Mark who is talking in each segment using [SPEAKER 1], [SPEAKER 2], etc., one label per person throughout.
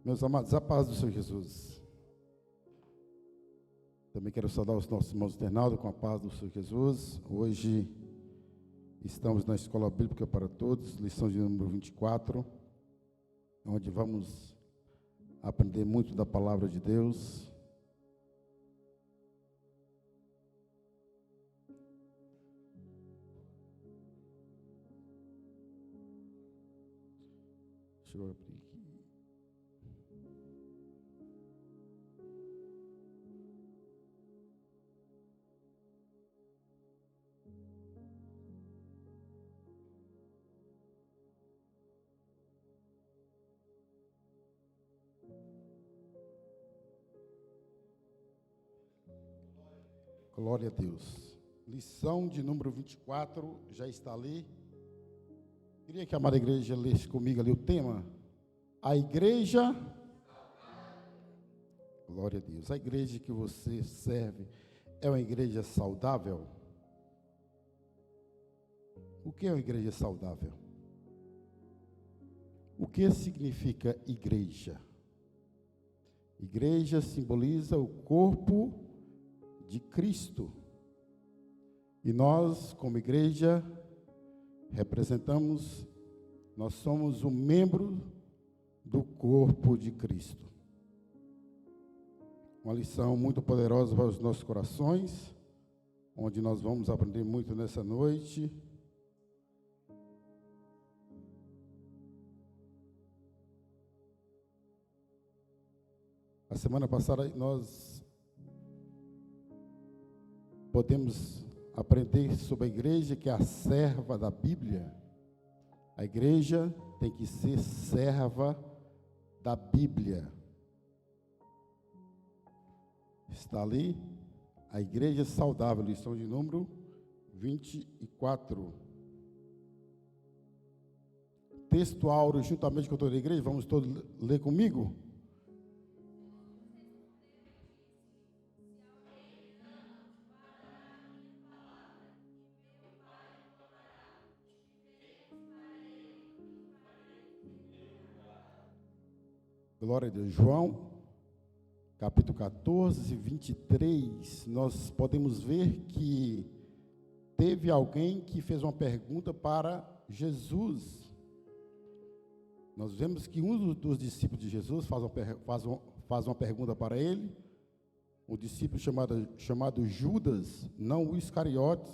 [SPEAKER 1] Meus amados, a paz do Senhor Jesus. Também quero saudar os nossos irmãos internautas com a paz do Senhor Jesus. Hoje estamos na Escola Bíblica para Todos, lição de número 24, onde vamos aprender muito da palavra de Deus. Deixa eu abrir aqui. Glória a Deus. Lição de número 24, já está ali. Queria que a amada igreja lesse comigo ali o tema. A igreja... Glória a Deus. A igreja que você serve é uma igreja saudável? O que é uma igreja saudável? O que significa igreja? Igreja simboliza o corpo de Cristo. E nós, como igreja, representamos, nós somos um membro do corpo de Cristo. Uma lição muito poderosa para os nossos corações, onde nós vamos aprender muito nessa noite. A semana passada nós podemos aprender sobre a igreja, que é a serva da Bíblia. A igreja tem que ser serva da Bíblia. Está ali, a igreja saudável, lição de número 24. Texto áureo, juntamente com toda a igreja, vamos todos ler comigo? Glória a Deus. João, capítulo 14, 23, nós podemos ver que teve alguém que fez uma pergunta para Jesus. Nós vemos que um dos discípulos de Jesus faz uma pergunta para ele, um discípulo chamado Judas, não o Iscariotes,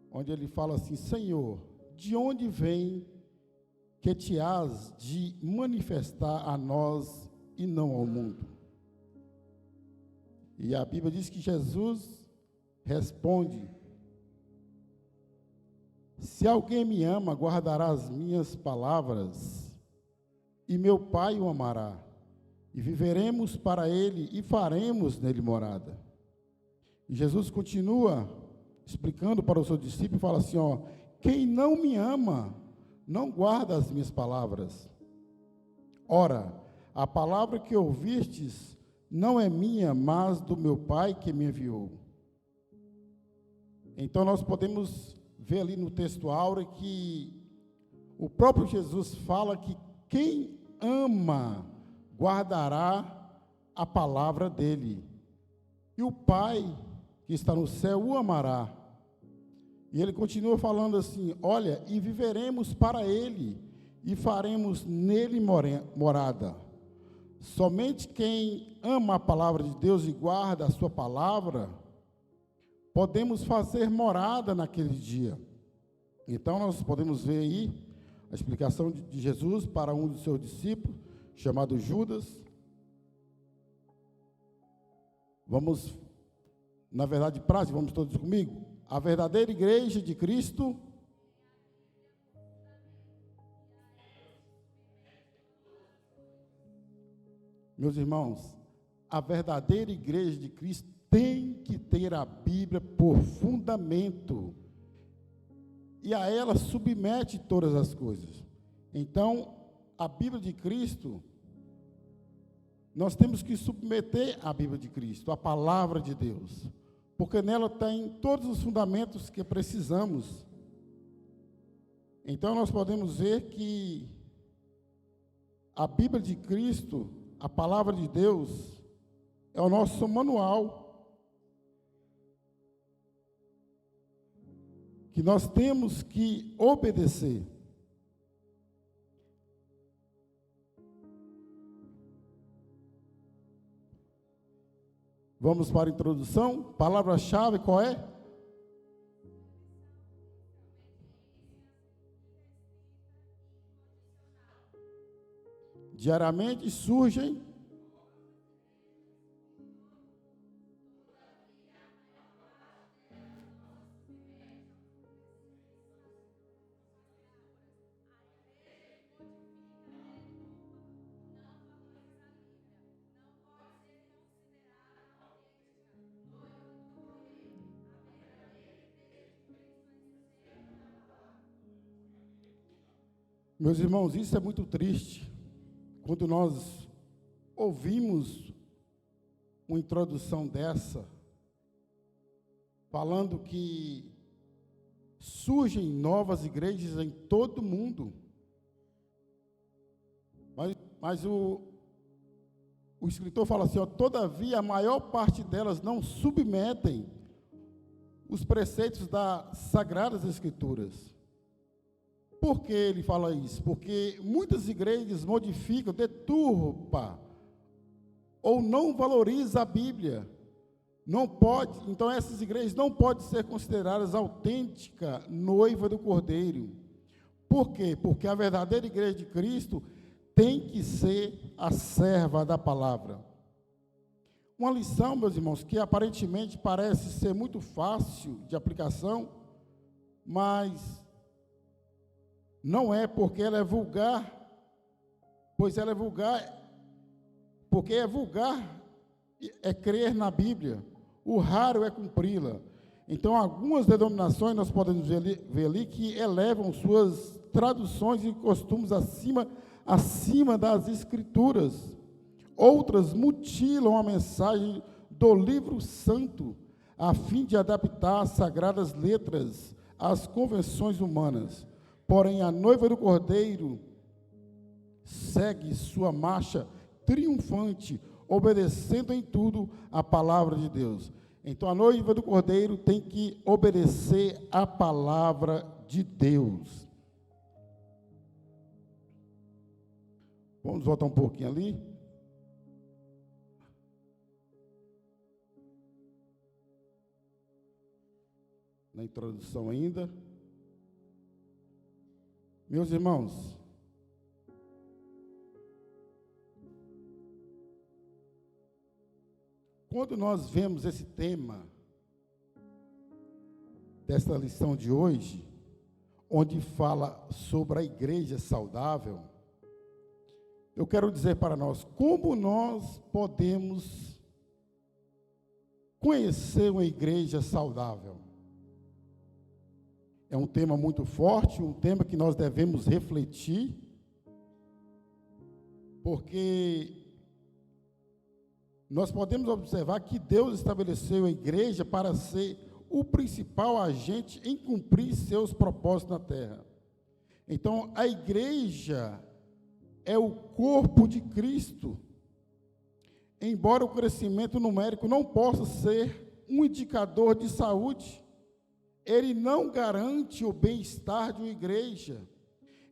[SPEAKER 1] onde ele fala assim: Senhor, de onde vem que te hás de manifestar a nós e não ao mundo? E a Bíblia diz que Jesus responde: se alguém me ama, guardará as minhas palavras, e meu Pai o amará, e viveremos para ele e faremos nele morada. E Jesus continua explicando para o seu discípulo e fala assim: quem não me ama, não guarda as minhas palavras. Ora, a palavra que ouvistes não é minha, mas do meu Pai que me enviou. Então nós podemos ver ali no texto áureo que o próprio Jesus fala que quem ama guardará a palavra dele, e o Pai que está no céu o amará. E ele continua falando assim: olha, e viveremos para ele, e faremos nele morada. Somente quem ama a palavra de Deus e guarda a sua palavra, podemos fazer morada naquele dia. Então nós podemos ver aí a explicação de Jesus para um dos seus discípulos, chamado Judas. Vamos, na verdade, prática, vamos todos comigo? A verdadeira igreja de Cristo meus irmãos, a verdadeira igreja de Cristo tem que ter a Bíblia por fundamento, e a ela submete todas as coisas. Então, a Bíblia de Cristo, nós temos que submeter a Bíblia de Cristo, a palavra de Deus, porque nela tem todos os fundamentos que precisamos. Então nós podemos ver que A Bíblia de Cristo, a palavra de Deus, é o nosso manual, que nós temos que obedecer. Vamos para a introdução. Palavra-chave qual é? Diariamente surgem Meus irmãos, isso é muito triste, quando nós ouvimos uma introdução dessa, falando que surgem novas igrejas em todo o mundo, mas o escritor fala assim, ó, todavia a maior parte delas não submetem os preceitos das Sagradas Escrituras. Por que ele fala isso? Porque muitas igrejas modificam, deturpam, ou não valorizam a Bíblia. Não pode, então essas igrejas não podem ser consideradas autêntica noiva do Cordeiro. Por quê? Porque a verdadeira igreja de Cristo tem que ser a serva da palavra. Uma lição, meus irmãos, que aparentemente parece ser muito fácil de aplicação, mas não é, porque ela é vulgar, pois ela é vulgar, porque é vulgar é crer na Bíblia, o raro é cumpri-la. Então, algumas denominações, nós podemos ver ali, que elevam suas traduções e costumes acima das Escrituras. Outras mutilam a mensagem do livro santo, a fim de adaptar as sagradas letras às convenções humanas. Porém, a noiva do Cordeiro segue sua marcha triunfante, obedecendo em tudo a palavra de Deus. Então, a noiva do Cordeiro tem que obedecer a palavra de Deus. Vamos voltar um pouquinho ali. Na introdução ainda. Meus irmãos, quando nós vemos esse tema desta lição de hoje, onde fala sobre a igreja saudável, eu quero dizer para nós, como nós podemos conhecer uma igreja saudável? É um tema muito forte, um tema que nós devemos refletir, porque nós podemos observar que Deus estabeleceu a igreja para ser o principal agente em cumprir seus propósitos na terra. Então, a igreja é o corpo de Cristo. Embora o crescimento numérico não possa ser um indicador de saúde, ele não garante o bem-estar de uma igreja.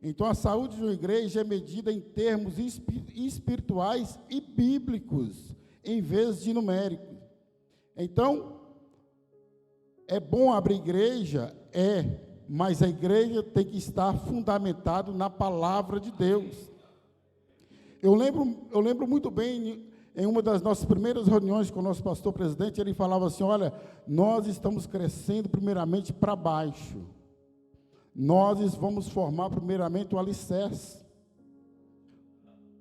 [SPEAKER 1] Então, a saúde de uma igreja é medida em termos espirituais e bíblicos, em vez de numéricos. Então, é bom abrir igreja? Mas a igreja tem que estar fundamentada na palavra de Deus. Eu lembro muito bem, em uma das nossas primeiras reuniões com o nosso pastor presidente, ele falava assim, olha, nós estamos crescendo primeiramente para baixo. Nós vamos formar primeiramente o alicerce,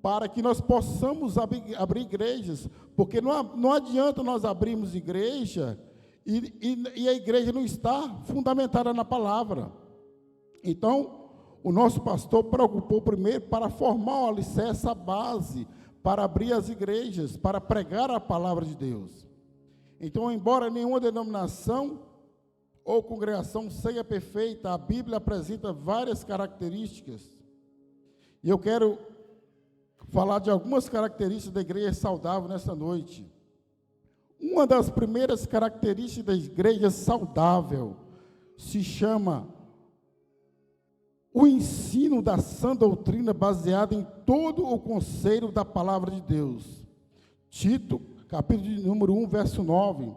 [SPEAKER 1] para que nós possamos abrir igrejas, porque não adianta nós abrirmos igreja e a igreja não está fundamentada na palavra. Então, o nosso pastor preocupou primeiro para formar o alicerce, a base, para abrir as igrejas, para pregar a palavra de Deus. Então, embora nenhuma denominação ou congregação seja perfeita, a Bíblia apresenta várias características. E eu quero falar de algumas características da igreja saudável nessa noite. Uma das primeiras características da igreja saudável se chama o ensino da sã doutrina baseado em todo o conselho da palavra de Deus. Tito, capítulo de número 1, verso 9.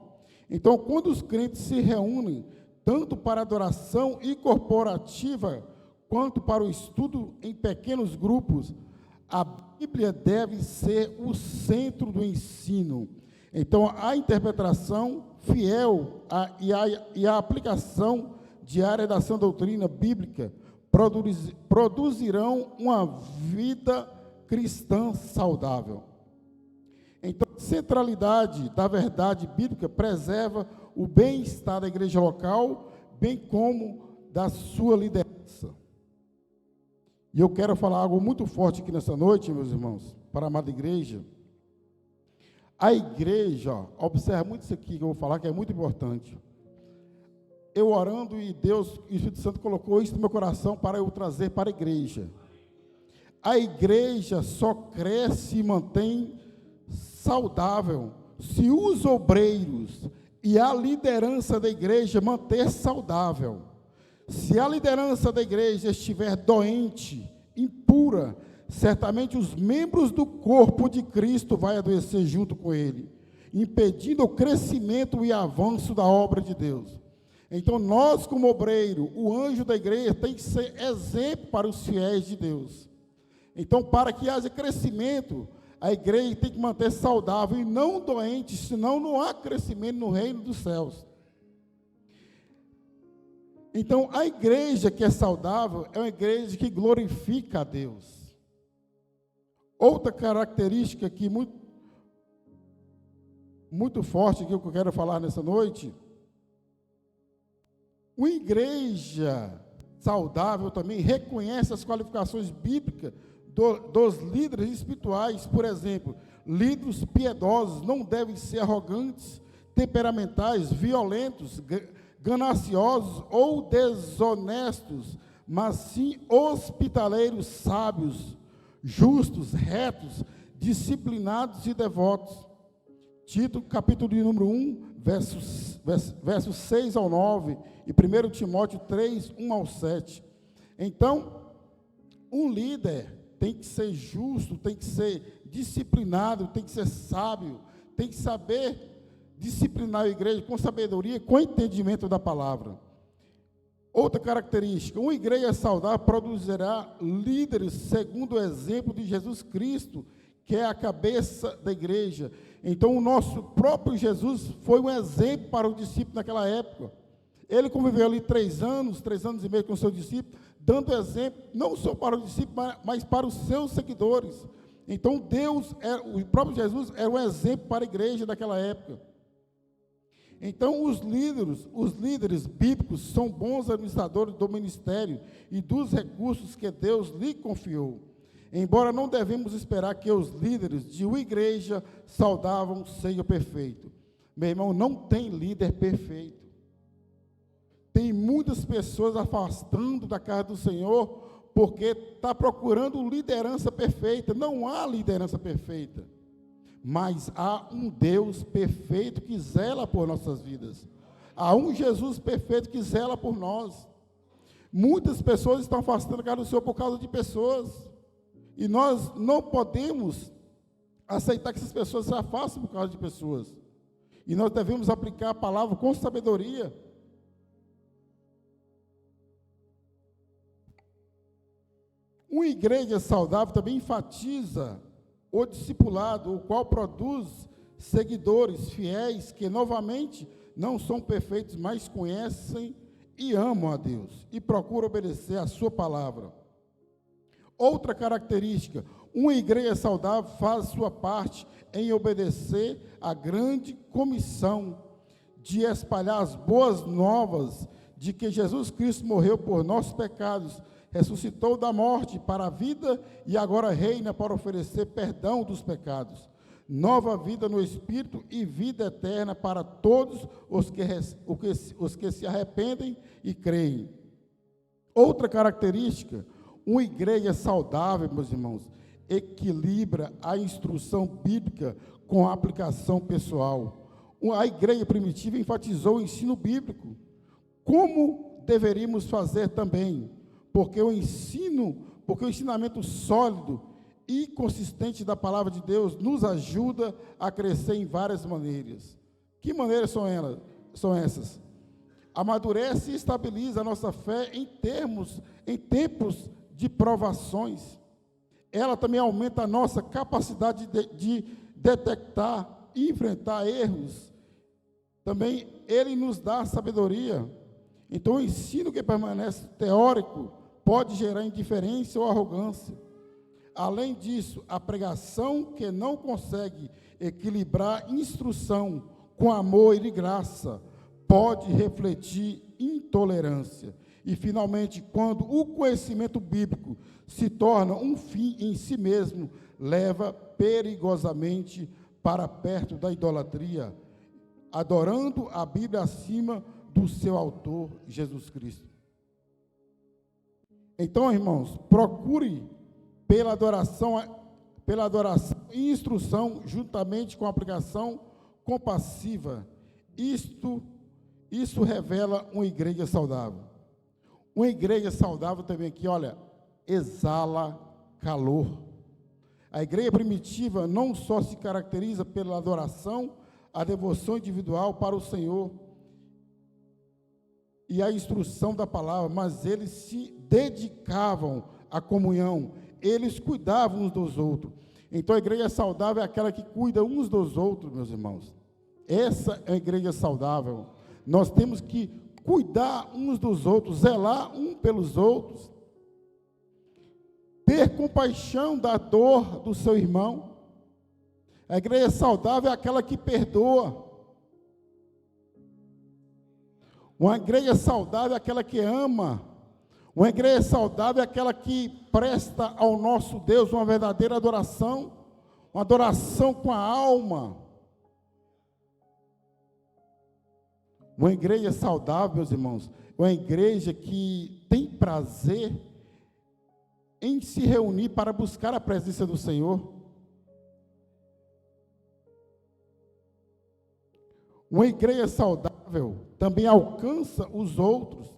[SPEAKER 1] Então, quando os crentes se reúnem, tanto para adoração incorporativa, quanto para o estudo em pequenos grupos, a Bíblia deve ser o centro do ensino. Então, a interpretação fiel e a aplicação diária da sã doutrina bíblica produzirão uma vida cristã saudável. Então, a centralidade da verdade bíblica preserva o bem-estar da igreja local, bem como da sua liderança. E eu quero falar algo muito forte aqui nessa noite, meus irmãos, para a amada igreja. A igreja, observa muito isso aqui que eu vou falar, que é muito importante. Eu orando e Deus, o Espírito Santo colocou isso no meu coração para eu trazer para a igreja. A igreja só cresce e mantém saudável se os obreiros e a liderança da igreja manter saudável. Se a liderança da igreja estiver doente, impura, certamente os membros do corpo de Cristo vão adoecer junto com ele, impedindo o crescimento e avanço da obra de Deus. Então, nós, como obreiro, o anjo da igreja tem que ser exemplo para os fiéis de Deus. Então, para que haja crescimento, a igreja tem que manter saudável e não doente, senão não há crescimento no reino dos céus. Então, a igreja que é saudável é uma igreja que glorifica a Deus. Outra característica aqui muito forte que eu quero falar nessa noite, uma igreja saudável também reconhece as qualificações bíblicas dos líderes espirituais. Por exemplo, líderes piedosos não devem ser arrogantes, temperamentais, violentos, gananciosos ou desonestos, mas sim hospitaleiros, sábios, justos, retos, disciplinados e devotos. Tito, capítulo de número 1, versos 6 ao 9, e 1 Timóteo 3, 1 ao 7. Então, um líder tem que ser justo, tem que ser disciplinado, tem que ser sábio, tem que saber disciplinar a igreja com sabedoria, com entendimento da palavra. Outra característica, uma igreja saudável produzirá líderes segundo o exemplo de Jesus Cristo, que é a cabeça da igreja. Então, o nosso próprio Jesus foi um exemplo para o discípulo naquela época. Ele conviveu ali 3 anos e meio com o seu discípulo, dando exemplo, não só para o discípulo, mas para os seus seguidores. Então, o próprio Jesus era um exemplo para a igreja daquela época. Então, os líderes bíblicos são bons administradores do ministério e dos recursos que Deus lhe confiou. Embora não devemos esperar que os líderes de uma igreja saudável sejam perfeitos. Meu irmão, não tem líder perfeito. Tem muitas pessoas afastando da casa do Senhor porque está procurando liderança perfeita. Não há liderança perfeita, mas há um Deus perfeito que zela por nossas vidas. Há um Jesus perfeito que zela por nós. Muitas pessoas estão afastando da casa do Senhor por causa de pessoas. E nós não podemos aceitar que essas pessoas se afastem por causa de pessoas. E nós devemos aplicar a palavra com sabedoria. Uma igreja saudável também enfatiza o discipulado, o qual produz seguidores fiéis que, novamente, não são perfeitos, mas conhecem e amam a Deus e procuram obedecer a sua palavra. Outra característica, uma igreja saudável faz sua parte em obedecer à grande comissão de espalhar as boas novas de que Jesus Cristo morreu por nossos pecados, ressuscitou da morte para a vida e agora reina para oferecer perdão dos pecados, nova vida no Espírito e vida eterna para todos os que se arrependem e creem. Outra característica, uma igreja saudável, meus irmãos, equilibra a instrução bíblica com a aplicação pessoal. A igreja primitiva enfatizou o ensino bíblico, como deveríamos fazer também, porque o ensinamento sólido e consistente da palavra de Deus nos ajuda a crescer em várias maneiras. Que maneiras são essas? Amadurece e estabiliza a nossa fé em tempos de provações. Ela também aumenta a nossa capacidade de detectar e enfrentar erros. Também ele nos dá sabedoria. Então, o ensino que permanece teórico pode gerar indiferença ou arrogância. Além disso, a pregação que não consegue equilibrar instrução com amor e graça pode refletir intolerância. E, finalmente, quando o conhecimento bíblico se torna um fim em si mesmo, leva perigosamente para perto da idolatria, adorando a Bíblia acima do seu autor, Jesus Cristo. Então, irmãos, procure pela adoração e instrução, juntamente com a aplicação compassiva. Isso revela uma igreja saudável. Uma igreja saudável também aqui, olha, exala calor. A igreja primitiva não só se caracteriza pela adoração, a devoção individual para o Senhor e a instrução da palavra, mas eles se dedicavam à comunhão, eles cuidavam uns dos outros. Então a igreja saudável é aquela que cuida uns dos outros, meus irmãos. Essa é a igreja saudável. Nós temos que cuidar uns dos outros, zelar um pelos outros, ter compaixão da dor do seu irmão. A igreja saudável é aquela que perdoa. Uma igreja saudável é aquela que ama. Uma igreja saudável é aquela que presta ao nosso Deus uma verdadeira adoração, uma adoração com a alma. Uma igreja saudável, meus irmãos, é uma igreja que tem prazer em se reunir para buscar a presença do Senhor. Uma igreja saudável também alcança os outros.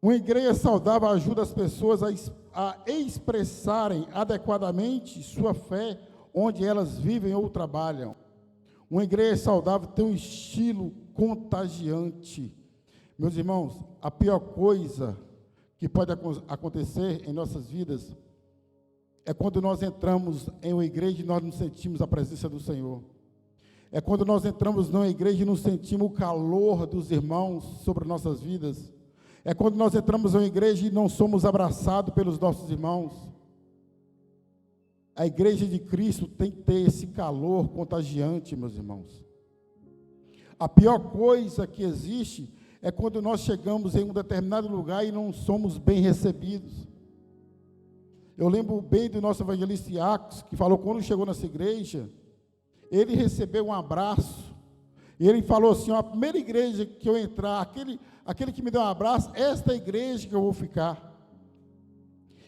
[SPEAKER 1] Uma igreja saudável ajuda as pessoas a expressarem adequadamente sua fé onde elas vivem ou trabalham. Uma igreja saudável tem um estilo contagiante. Meus irmãos, a pior coisa que pode acontecer em nossas vidas é quando nós entramos em uma igreja e nós não sentimos a presença do Senhor. É quando nós entramos numa igreja e não sentimos o calor dos irmãos sobre nossas vidas. É quando nós entramos em uma igreja e não somos abraçados pelos nossos irmãos. A igreja de Cristo tem que ter esse calor contagiante, meus irmãos. A pior coisa que existe é quando nós chegamos em um determinado lugar e não somos bem recebidos. Eu lembro bem do nosso evangelista Iacos, que falou, quando chegou nessa igreja, ele recebeu um abraço, e ele falou assim, a primeira igreja que eu entrar, aquele que me deu um abraço, esta é a igreja que eu vou ficar.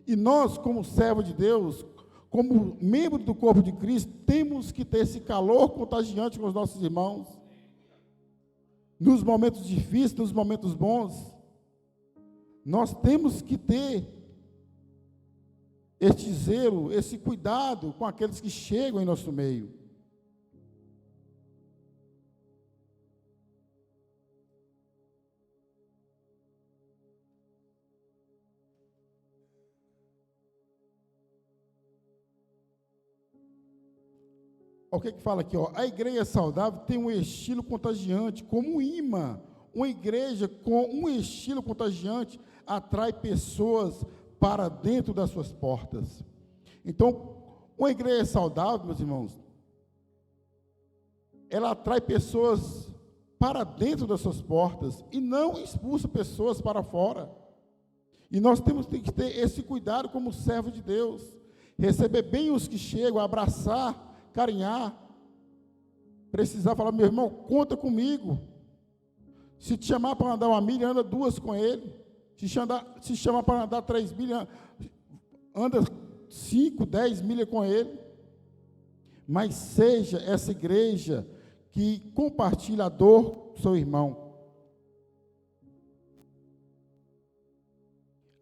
[SPEAKER 1] E nós, como servo de Deus, como membro do corpo de Cristo, temos que ter esse calor contagiante com os nossos irmãos, nos momentos difíceis, nos momentos bons. Nós temos que ter este zelo, esse cuidado com aqueles que chegam em nosso meio. O que fala aqui? A igreja saudável tem um estilo contagiante, como um imã. Uma igreja com um estilo contagiante atrai pessoas para dentro das suas portas. Então, uma igreja saudável, meus irmãos, ela atrai pessoas para dentro das suas portas e não expulsa pessoas para fora. E nós temos que ter esse cuidado como servo de Deus, receber bem os que chegam, abraçar, carinhar, precisar falar, meu irmão, conta comigo. Se te chamar para andar 1 milha, anda 2 com ele. Se chamar para andar 3 milhas, anda 5, 10 milhas com ele, mas seja essa igreja que compartilha a dor do seu irmão.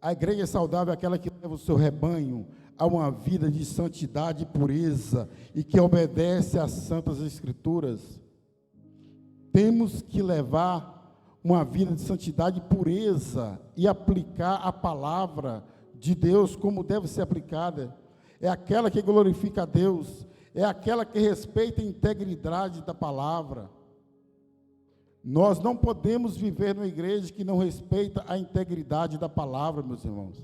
[SPEAKER 1] A igreja saudável é aquela que leva o seu rebanho a uma vida de santidade e pureza e que obedece às santas escrituras. Temos que levar uma vida de santidade e pureza e aplicar a palavra de Deus como deve ser aplicada. É aquela que glorifica a Deus, é aquela que respeita a integridade da palavra. Nós não podemos viver numa igreja que não respeita a integridade da palavra, meus irmãos.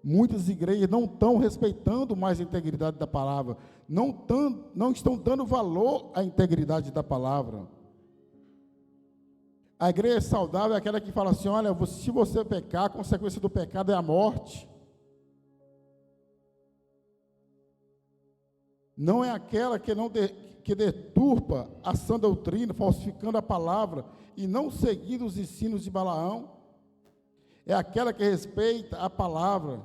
[SPEAKER 1] Muitas igrejas não estão respeitando mais a integridade da palavra, não estão dando valor à integridade da palavra. A igreja saudável é aquela que fala assim, olha, se você pecar, a consequência do pecado é a morte. Não é aquela que deturpa a sã doutrina, falsificando a palavra e não seguindo os ensinos de Balaão. É aquela que respeita a palavra.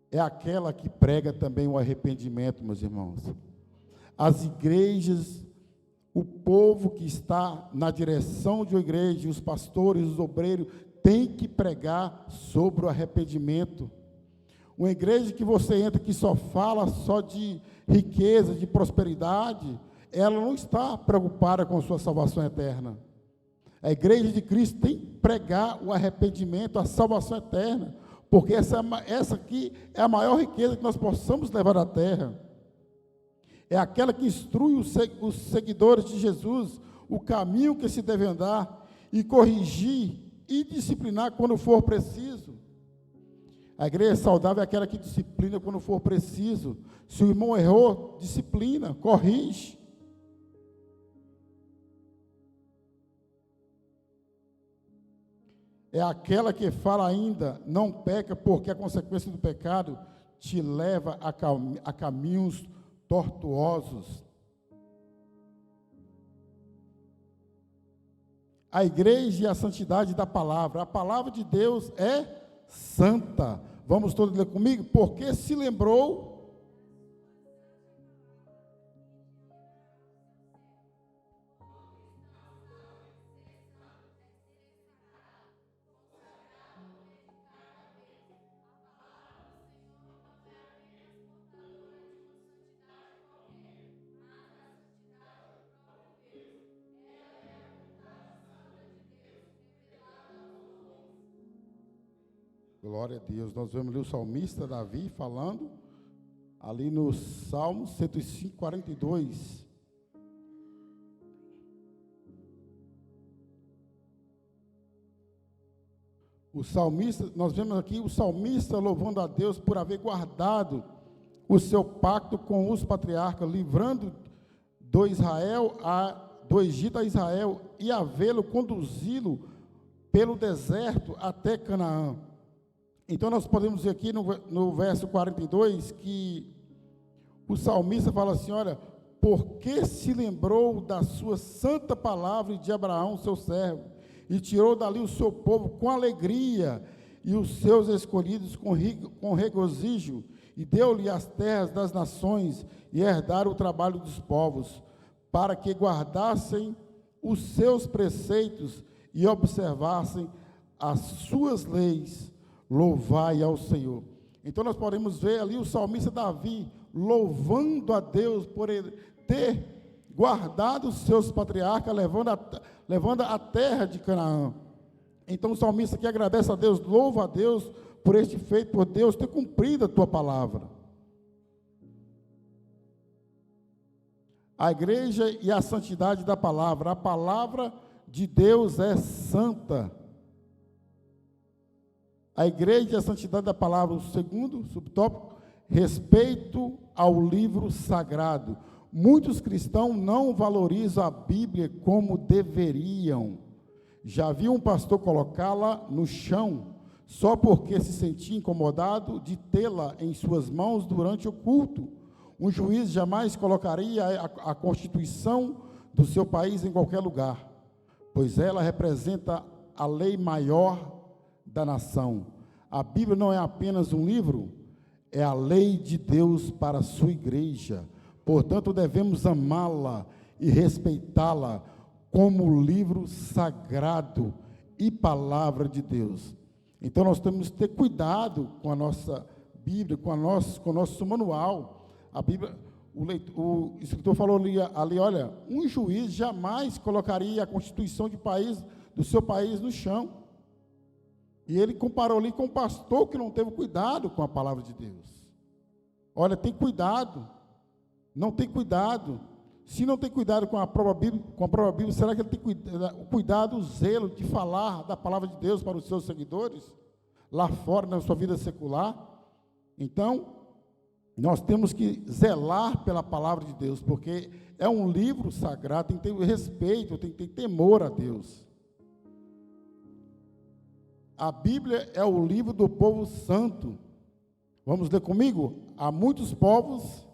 [SPEAKER 1] É aquela que prega também o arrependimento, meus irmãos. As igrejas, o povo que está na direção de uma igreja, os pastores, os obreiros, tem que pregar sobre o arrependimento. Uma igreja que você entra que só fala só de riqueza, de prosperidade, ela não está preocupada com a sua salvação eterna. A igreja de Cristo tem que pregar o arrependimento, a salvação eterna, porque essa aqui é a maior riqueza que nós possamos levar à terra. É aquela que instrui os seguidores de Jesus, o caminho que se deve andar, e corrigir e disciplinar quando for preciso. A igreja saudável é aquela que disciplina quando for preciso. Se o irmão errou, disciplina, corrige. É aquela que fala ainda, não peca, porque a consequência do pecado te leva a caminhos tortuosos. A igreja e a santidade da palavra. A palavra de Deus é santa. Vamos todos ler comigo? Porque se lembrou. Glória a Deus. Nós vemos ali o salmista Davi falando, ali no Salmo 105, 42. O salmista, nós vemos aqui o salmista louvando a Deus por haver guardado o seu pacto com os patriarcas, livrando do Egito a Israel e havê-lo conduzi-lo pelo deserto até Canaã. Então, nós podemos ver aqui no verso 42 que o salmista fala assim, olha, porque se lembrou da sua santa palavra e de Abraão, seu servo, e tirou dali o seu povo com alegria, e os seus escolhidos com regozijo, e deu-lhe as terras das nações, e herdaram o trabalho dos povos, para que guardassem os seus preceitos, e observassem as suas leis. Louvai ao Senhor. Então nós podemos ver ali o salmista Davi louvando a Deus por ele ter guardado os seus patriarcas, levando a terra de Canaã. Então o salmista aqui agradece a Deus, louva a Deus por este feito, por Deus ter cumprido a tua palavra. A igreja e a santidade da palavra. A palavra de Deus é santa. A igreja e a santidade da palavra, o segundo subtópico, respeito ao livro sagrado. Muitos cristãos não valorizam a Bíblia como deveriam. Já vi um pastor colocá-la no chão, só porque se sentia incomodado de tê-la em suas mãos durante o culto. Um juiz jamais colocaria a Constituição do seu país em qualquer lugar, pois ela representa a lei maior da nação. A Bíblia não é apenas um livro, é a lei de Deus para a sua igreja. Portanto, devemos amá-la e respeitá-la como livro sagrado e palavra de Deus. Então, nós temos que ter cuidado com a nossa Bíblia, com o nosso manual. A Bíblia, o escritor falou ali, olha, um juiz jamais colocaria a constituição do seu país no chão. E ele comparou ali com um pastor que não teve cuidado com a palavra de Deus. Olha, tem cuidado, não tem cuidado. Se não tem cuidado com a própria Bíblia, será que ele tem cuidado, o zelo de falar da palavra de Deus para os seus seguidores, lá fora, na sua vida secular? Então, nós temos que zelar pela palavra de Deus, porque é um livro sagrado, tem que ter respeito, tem que ter temor a Deus. A Bíblia é o livro do povo santo. Vamos ler comigo? Há muitos povos.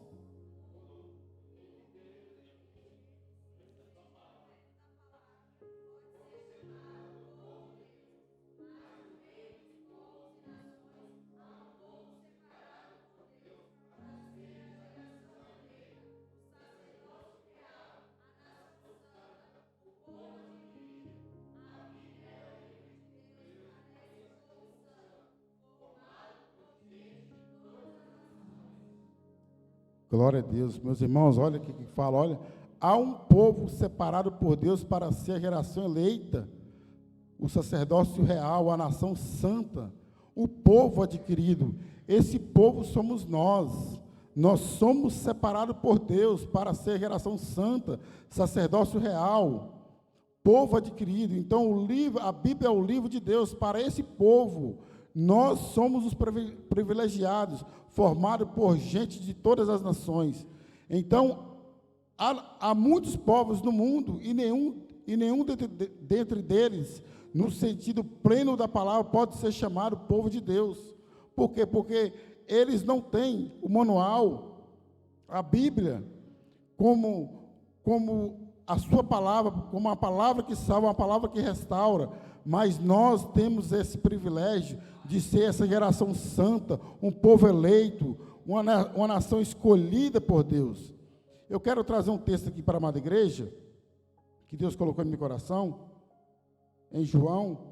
[SPEAKER 1] Glória a Deus, meus irmãos, olha o que fala, olha, há um povo separado por Deus para ser a geração eleita, o sacerdócio real, a nação santa, o povo adquirido. Esse povo somos nós somos separados por Deus para ser a geração santa, sacerdócio real, povo adquirido. Então, a Bíblia é o livro de Deus para esse povo. Nós somos os privilegiados, formados por gente de todas as nações. Então, há muitos povos no mundo, e nenhum dentre deles, no sentido pleno da palavra, pode ser chamado povo de Deus. Por quê? Porque eles não têm o manual, a Bíblia, como a sua palavra, como a palavra que salva, uma palavra que restaura. Mas nós temos esse privilégio de ser essa geração santa, um povo eleito, uma nação escolhida por Deus. Eu quero trazer um texto aqui para a amada igreja, que Deus colocou no meu coração, em João.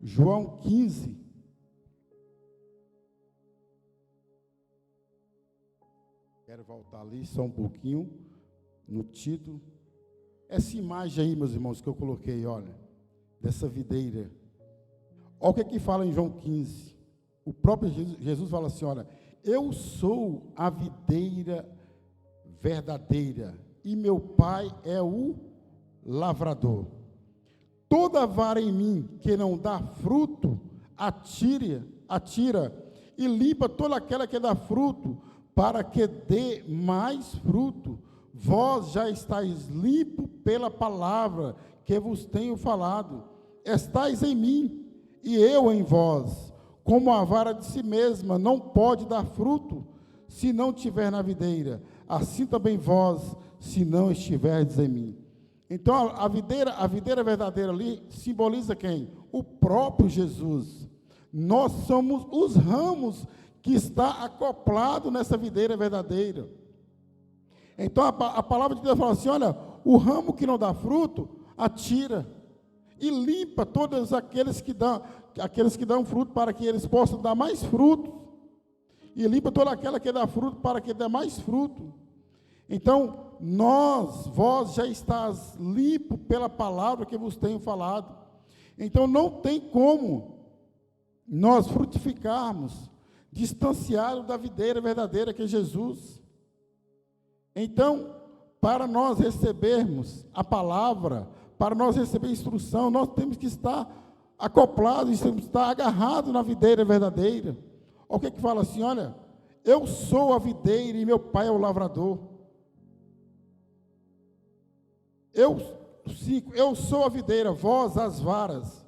[SPEAKER 1] João 15. Quero voltar ali só um pouquinho, no título. Essa imagem aí, meus irmãos, que eu coloquei, olha, dessa videira. Olha o que fala em João 15. O próprio Jesus fala assim, olha, eu sou a videira verdadeira, e meu Pai é o lavrador. Toda vara em mim que não dá fruto, atira, e limpa toda aquela que dá fruto, para que dê mais fruto. Vós já estáis limpo pela palavra que vos tenho falado. Estais em mim, e eu em vós. Como a vara de si mesma não pode dar fruto, se não estiver na videira, assim também vós, se não estiverdes em mim. Então, a videira verdadeira ali simboliza quem? O próprio Jesus. Nós somos os ramos que está acoplado nessa videira verdadeira. Então, a palavra de Deus fala assim, olha, o ramo que não dá fruto, atira, e limpa todos aqueles que dão fruto, para que eles possam dar mais fruto, e limpa toda aquela que dá fruto, para que dê mais fruto. Então, vós já estás limpo pela palavra que vos tenho falado. Então, não tem como nós frutificarmos distanciado da videira verdadeira que é Jesus. Então, para nós recebermos a palavra, para nós receber instrução, nós temos que estar acoplados, temos que estar agarrados na videira verdadeira. Olha o que fala assim, olha, eu sou a videira e meu Pai é o lavrador. Eu sou a videira, vós as varas.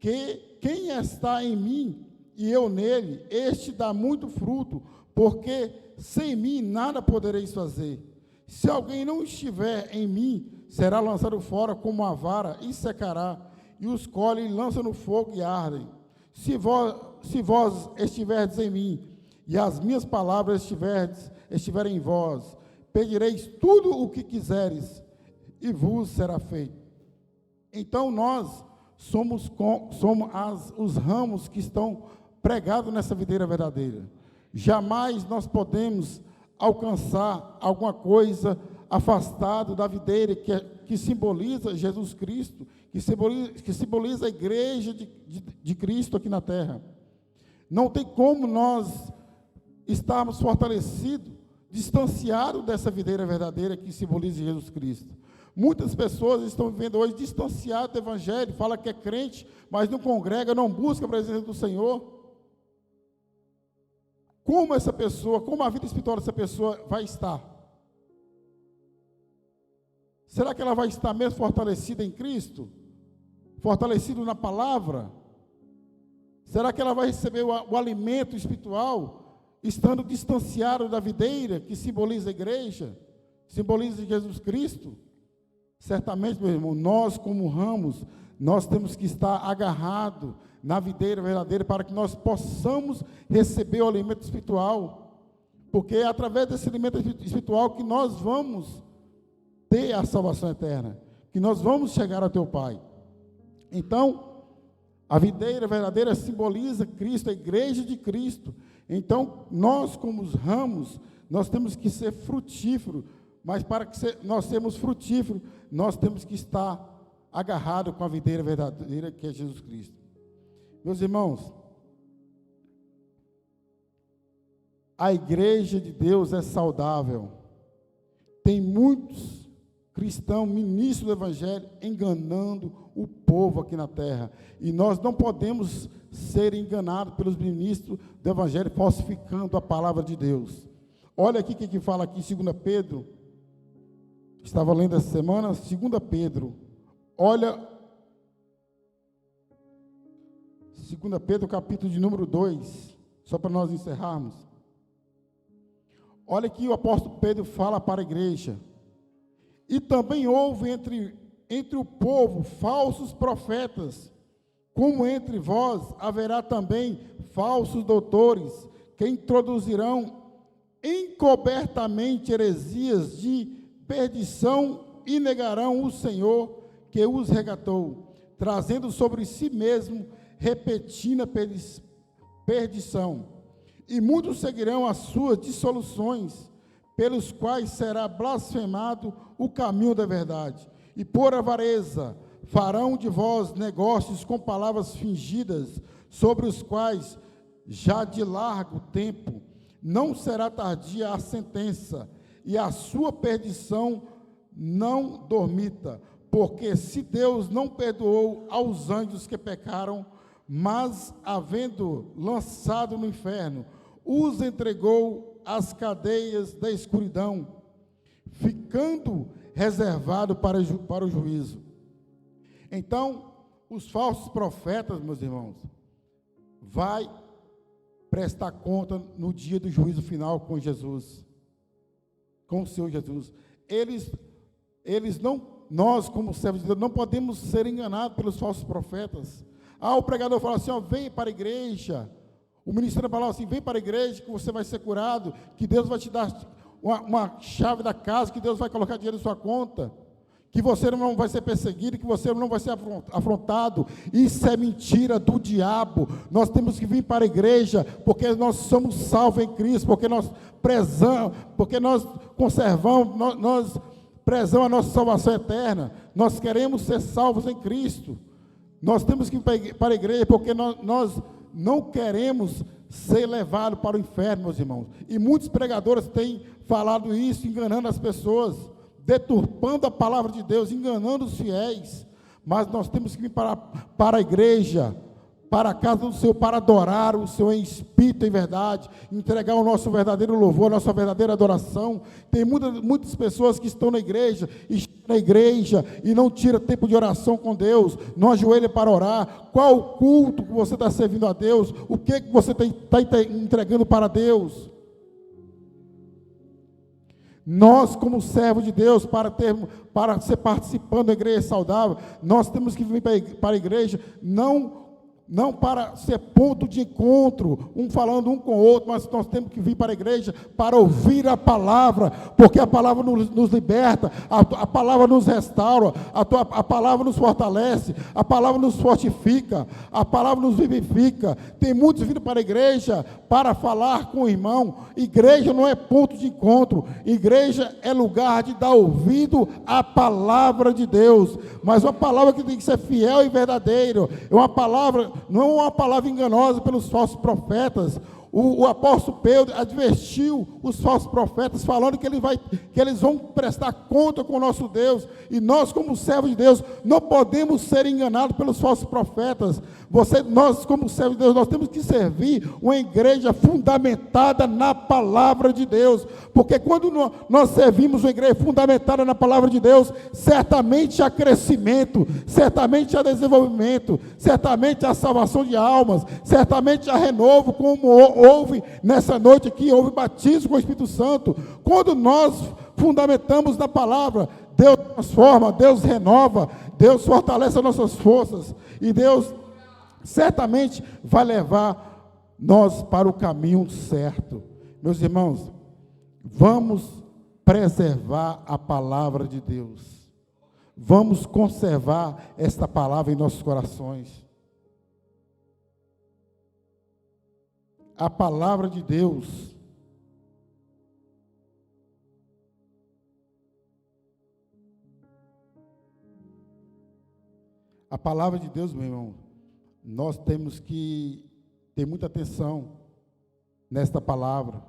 [SPEAKER 1] que quem está em mim e eu nele, este dá muito fruto, porque sem mim nada podereis fazer. Se alguém não estiver em mim, será lançado fora como uma vara e secará, e os colhem e lançam no fogo e ardem. Se vós estiverdes em mim, e as minhas palavras estiverem em vós, pedireis tudo o que quiseres, e vos será feito. Então nós somos os ramos que estão pregados nessa videira verdadeira. Jamais nós podemos alcançar alguma coisa afastado da videira que simboliza Jesus Cristo, que simboliza a igreja de Cristo aqui na terra. Não tem como nós estarmos fortalecidos, distanciados dessa videira verdadeira que simboliza Jesus Cristo. Muitas pessoas estão vivendo hoje distanciadas do Evangelho, fala que é crente, mas não congrega, não busca a presença do Senhor. Como a vida espiritual dessa pessoa vai estar? Será que ela vai estar mesmo fortalecida em Cristo? Fortalecida na palavra? Será que ela vai receber o alimento espiritual, estando distanciada da videira, que simboliza a igreja, simboliza Jesus Cristo? Certamente, meu irmão, nós como ramos, nós temos que estar agarrados na videira verdadeira para que nós possamos receber o alimento espiritual, porque é através desse alimento espiritual que nós vamos ter a salvação eterna, que nós vamos chegar ao teu Pai. Então, a videira verdadeira simboliza Cristo, a igreja de Cristo. Então, nós como os ramos, nós temos que ser frutíferos, mas para que nós sermos frutíferos, nós temos que estar agarrados com a videira verdadeira, que é Jesus Cristo. Meus irmãos, a igreja de Deus é saudável. Tem muitos cristãos, ministros do Evangelho, enganando o povo aqui na terra. E nós não podemos ser enganados pelos ministros do Evangelho, falsificando a palavra de Deus. Olha aqui o que fala aqui em 2 Pedro. Estava lendo essa semana, 2 Pedro. Olha, 2 Pedro, capítulo de número 2, só para nós encerrarmos. Olha que o apóstolo Pedro fala para a igreja. E também houve entre o povo falsos profetas, como entre vós haverá também falsos doutores, que introduzirão encobertamente heresias de perdição e negarão o Senhor que os resgatou, trazendo sobre si mesmo repetida perdição. E muitos seguirão as suas dissoluções, pelos quais será blasfemado o caminho da verdade. E por avareza farão de vós negócios com palavras fingidas, sobre os quais já de largo tempo não será tardia a sentença, e a sua perdição não dormita, porque se Deus não perdoou aos anjos que pecaram, mas havendo lançado no inferno, os entregou às cadeias da escuridão, ficando reservado para o juízo. Então, os falsos profetas, meus irmãos, vai prestar conta no dia do juízo final com Jesus, com o Senhor Jesus. Eles não, nós como servos de Deus, não podemos ser enganados pelos falsos profetas. O pregador fala assim, vem para a igreja. O ministro fala assim, vem para a igreja que você vai ser curado, que Deus vai te dar uma chave da casa, que Deus vai colocar dinheiro em sua conta, que você não vai ser perseguido, que você não vai ser afrontado. Isso é mentira do diabo. Nós temos que vir para a igreja, porque nós somos salvos em Cristo, porque nós prezamos, porque nós conservamos, nós prezamos a nossa salvação eterna. Nós queremos ser salvos em Cristo. Nós temos que ir para a igreja, porque nós não queremos ser levados para o inferno, meus irmãos. E muitos pregadores têm falado isso, enganando as pessoas, deturpando a palavra de Deus, enganando os fiéis. Mas nós temos que vir para a igreja, para a casa do Senhor, para adorar o Senhor em espírito e em verdade, entregar o nosso verdadeiro louvor, a nossa verdadeira adoração. Tem muitas pessoas que estão na igreja e não tira tempo de oração com Deus, não ajoelha para orar. Qual o culto que você está servindo a Deus? O que você está entregando para Deus? Nós, como servos de Deus, para ser participando da igreja saudável, nós temos que vir para a igreja, não para ser ponto de encontro, um falando um com o outro, mas nós temos que vir para a igreja para ouvir a palavra, porque a palavra nos liberta, a palavra nos restaura, a palavra nos fortalece, a palavra nos fortifica, a palavra nos vivifica. Tem muitos vindo para a igreja para falar com o irmão. Igreja não é ponto de encontro, igreja é lugar de dar ouvido à palavra de Deus, mas uma palavra que tem que ser fiel e verdadeira, não é uma palavra enganosa pelos falsos profetas. O apóstolo Pedro advertiu os falsos profetas, falando que eles vão prestar conta com o nosso Deus, e nós, como servos de Deus, não podemos ser enganados pelos falsos profetas. Nós, como servos de Deus, nós temos que servir uma igreja fundamentada na palavra de Deus, porque quando nós servimos uma igreja fundamentada na palavra de Deus, certamente há crescimento, certamente há desenvolvimento, certamente há salvação de almas, certamente há renovo, como houve nessa noite aqui, houve batismo com o Espírito Santo. Quando nós fundamentamos na palavra, Deus transforma, Deus renova, Deus fortalece as nossas forças, e Deus certamente vai levar nós para o caminho certo. Meus irmãos, vamos preservar a palavra de Deus, vamos conservar esta palavra em nossos corações. A palavra de Deus meu irmão, nós temos que ter muita atenção nesta palavra,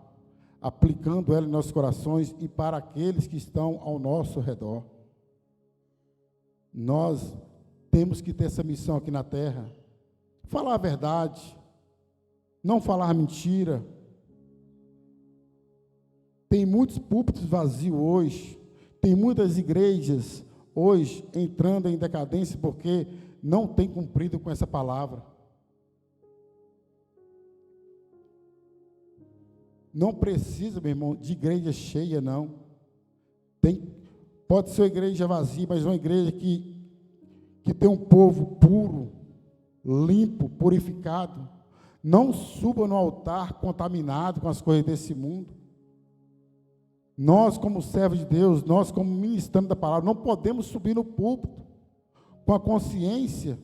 [SPEAKER 1] aplicando ela em nossos corações e para aqueles que estão ao nosso redor. Nós temos que ter essa missão aqui na terra, falar a verdade, não falar mentira. Tem muitos púlpitos vazios hoje, tem muitas igrejas hoje entrando em decadência porque não tem cumprido com essa palavra. Não precisa, meu irmão, de igreja cheia, não. Pode ser uma igreja vazia, mas uma igreja que tem um povo puro, limpo, purificado. Não suba no altar contaminado com as coisas desse mundo. Nós, como servos de Deus, nós, como ministrando da palavra, não podemos subir no púlpito com a consciência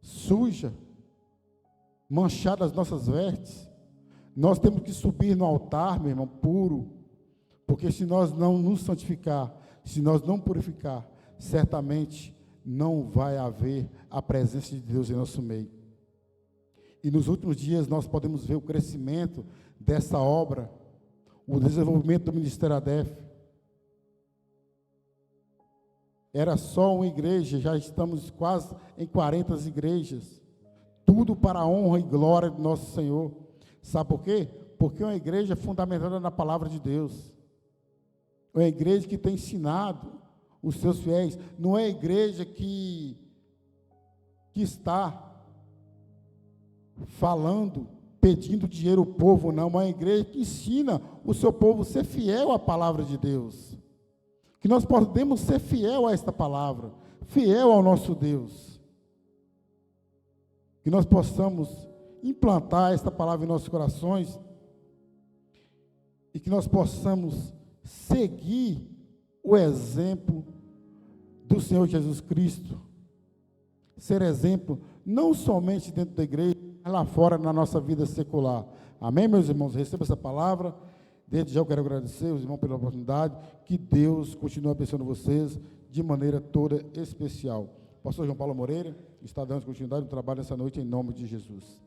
[SPEAKER 1] suja, manchada as nossas vestes. Nós temos que subir no altar, meu irmão, puro, porque se nós não nos santificar, se nós não purificar, certamente não vai haver a presença de Deus em nosso meio. E nos últimos dias nós podemos ver o crescimento dessa obra, o desenvolvimento do Ministério ADEF. Era só uma igreja, já estamos quase em 40 igrejas, tudo para a honra e glória do nosso Senhor. Sabe por quê? Porque é uma igreja fundamentada na palavra de Deus, é uma igreja que tem ensinado os seus fiéis, não é a igreja que está falando, pedindo dinheiro ao povo, não, é uma igreja que ensina o seu povo a ser fiel à palavra de Deus, que nós podemos ser fiel a esta palavra, fiel ao nosso Deus, que nós possamos implantar esta palavra em nossos corações, e que nós possamos seguir o exemplo do Senhor Jesus Cristo, ser exemplo não somente dentro da igreja, mas lá fora na nossa vida secular. Amém, meus irmãos? Receba essa palavra. Desde já eu quero agradecer os irmãos pela oportunidade, que Deus continue abençoando vocês de maneira toda especial. Pastor João Paulo Moreira está dando continuidade do trabalho nessa noite em nome de Jesus.